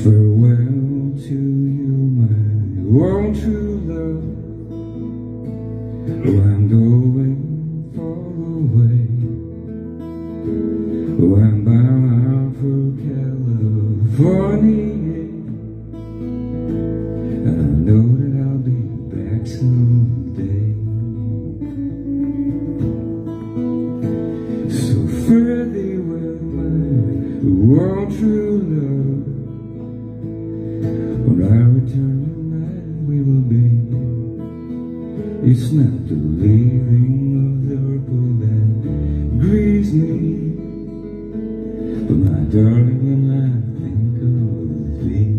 Farewell to you, my own true love. Oh, I'm going far away. Oh, I'm bound for California, and I know that I'll be back someday. So fare thee well, my own true love. When I return tonight, we will be. It's not the leaving of the purple that grieves me, but my darling, when I think of thee.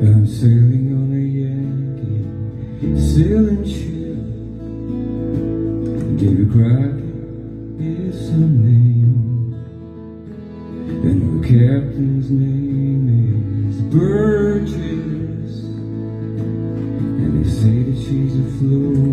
I'm sailing on a Yankee sailing ship. David Crockett is her name, and her captain's name is Burgess, and they say that she's a float